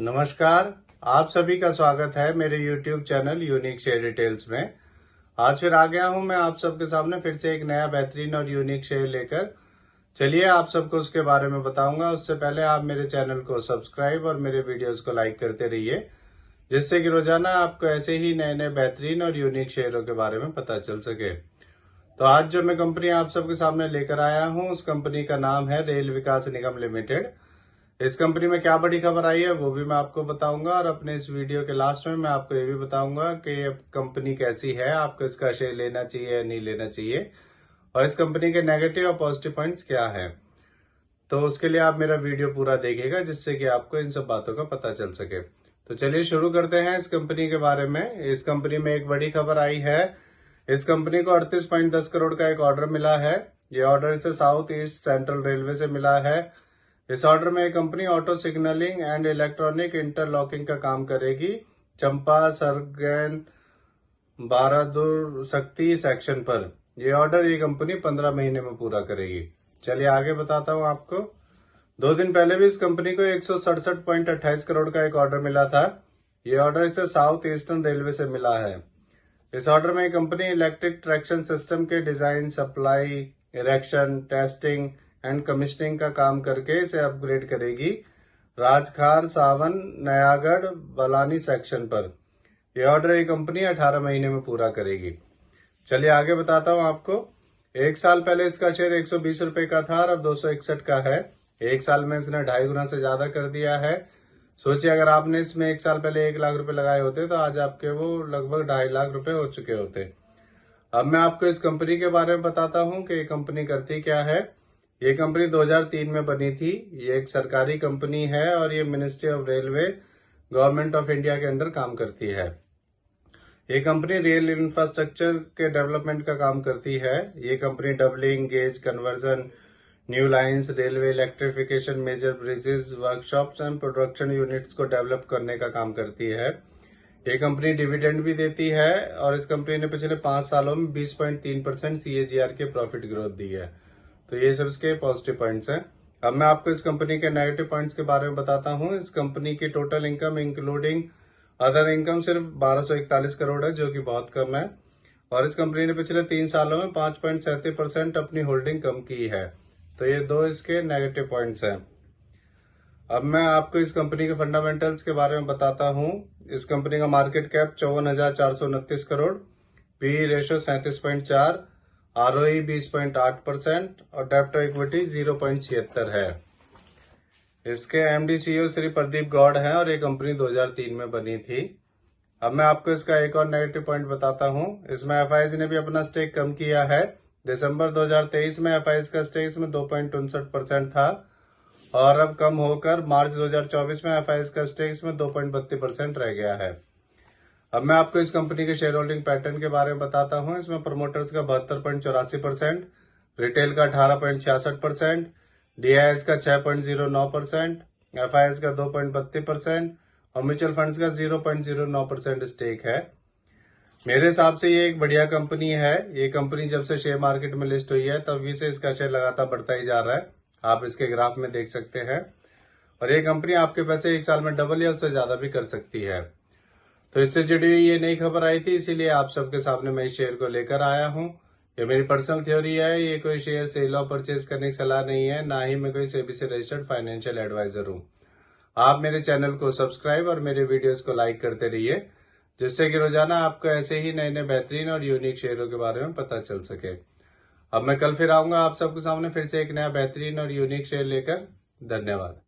नमस्कार। आप सभी का स्वागत है मेरे YouTube channel unique share details में। आज फिर आ गया हूं मैं आप सबके सामने फिर से एक नया बेहतरीन और यूनिक शेयर लेकर। चलिए आप सबको उसके बारे में बताऊंगा। उससे पहले आप मेरे चैनल को सब्सक्राइब और मेरे वीडियोस को लाइक करते रहिए, जिससे कि रोजाना आपको ऐसे ही नए नए बेहतरीन और यूनिक शेयरों के बारे में पता चल सके। तो आज जो मैं कंपनी आप सबके सामने लेकर आया हूँ, उस कंपनी का नाम है रेल विकास निगम लिमिटेड। इस कंपनी में क्या बड़ी खबर आई है वो भी मैं आपको बताऊंगा, और अपने इस वीडियो के लास्ट में मैं आपको ये भी बताऊंगा कि ये कंपनी कैसी है, आपको इसका शेयर लेना चाहिए या नहीं लेना चाहिए, और इस कंपनी के नेगेटिव और पॉजिटिव पॉइंट्स क्या है। तो उसके लिए आप मेरा वीडियो पूरा देखिएगा, जिससे कि आपको इन सब बातों का पता चल सके। तो चलिए शुरू करते हैं इस कंपनी के बारे में। इस कंपनी में एक बड़ी खबर आई है। इस कंपनी को 38.10 करोड़ का एक ऑर्डर मिला है। ये ऑर्डर इसे साउथ ईस्ट सेंट्रल रेलवे से मिला है। इस ऑर्डर में एक company auto signalling and electronic interlocking का काम करेगी, चंपा सरगन बहादुर शक्ति सेक्शन पर। यह ऑर्डर ये कंपनी 15 महीने में पूरा करेगी। चलिए आगे बताता हूं आपको। 2 दिन पहले भी इस कंपनी को 167.28 करोड़ का एक ऑर्डर मिला था। ये ऑर्डर इसे साउथ ईस्टर्न रेलवे से मिला है। इस ऑर्डर में कंपनी इलेक्ट्रिक ट्रैक्शन सिस्टम के design, supply, erection, testing and commissioning का काम करके इसे अपग्रेड करेगी राजखार सावन नयागढ़ बलानी सेक्शन पर। यह ऑर्डर ये कंपनी 18 महीने में पूरा करेगी। चलिए आगे बताता हूं आपको। 1 साल पहले इसका शेयर 120 रुपए का था और अब 261 का है। 1 साल में इसने 2.5 गुना से ज्यादा कर दिया है। सोचिए अगर आपने इसमें 1 साल पहले 1 लाख रुपए लगाए होते तो आज आपके वो लगभग 2.5 लाख रुपए हो चुके होते। अब मैं आपको इस कंपनी के बारे में बताता हूं कि ये कंपनी करती क्या है। ये कंपनी 2003 में बनी थी। ये एक सरकारी कंपनी है और ये ministry of railway, government of India के अंडर काम करती है। ये कंपनी रेल इंफ्रास्ट्रक्चर के डेवलपमेंट का काम करती है। ये company doubling, gauge conversion, new lines, railway electrification, major bridges, workshops and production units को डेवलप करने का काम करती है। ये कंपनी डिविडेंड भी देती है और इस कंपनी ने पिछले 5 सालों में 20.3% CAGR के प्रॉफिट ग्रोथ दी है। तो ये सब इसके पॉजिटिव पॉइंट्स हैं। अब मैं आपको इस कंपनी के नेगेटिव पॉइंट्स के बारे में बताता हूं। इस कंपनी की total income including other income सिर्फ 1241 करोड़ है, जो कि बहुत कम है। और इस कंपनी ने पिछले 3 सालों में 5.37% अपनी होल्डिंग कम की है। तो ये 2 इसके नेगेटिव पॉइंट्स हैं। अब मैं आपको इस कंपनी के फंडामेंटल्स के बारे में बताता हूं। इस कंपनी का market cap 54,429 crore, P ratio 37.4, ROE 20.8% और डेब्ट टू इक्विटी 0.76 है। इसके MD CEO श्री प्रदीप गौड़ हैं और ये कंपनी 2003 में बनी थी। अब मैं आपको इसका एक और नेगेटिव पॉइंट बताता हूं। इसमें FIs ने भी अपना स्टेक कम किया है। दिसंबर 2023 में FIs का स्टेक इसमें 2.59% था और अब कम होकर मार्च 2024 में FIs का स्टेक इसमें 2.32% रह गया है। अब मैं आपको इस कंपनी के शेयर होल्डिंग पैटर्न के बारे में बताता हूं। इसमें प्रमोटर्स का 72.84%, रिटेल का 18.66%, DIS का 6.09%, FIS का 2.32% और म्यूचुअल फंड्स का 0.09% स्टेक है। मेरे हिसाब से ये एक बढ़िया कंपनी है। ये कंपनी जब से शेयर मार्केट में लिस्ट हुई है तभी से इसका शेयर लगातार बढ़ता ही जा रहा है। आप इसके ग्राफ में देख सकते हैं। और ये कंपनी आपके पैसे 1 साल में डबल या उससे ज्यादा भी कर सकती है। तो इससे जुड़ी हुई ये नई खबर आई थी, इसीलिए आप सबके सामने मैं इस शेयर को लेकर आया हूं। ये मेरी पर्सनल थ्योरी है। ये कोई शेयर सेल और परचेज करने की सलाह नहीं है, ना ही मैं कोई सेबी से रजिस्टर्ड फाइनेंशियल एडवाइजर हूं। आप मेरे चैनल को सब्सक्राइब और मेरे वीडियोस को लाइक करते रहिए, जिससे कि रोजाना आपको ऐसे ही नए नए बेहतरीन और यूनिक शेयरों के बारे में पता चल सके। अब मैं कल फिर आऊंगा आप सबके सामने फिर से एक नया बेहतरीन और यूनिक शेयर लेकर। धन्यवाद।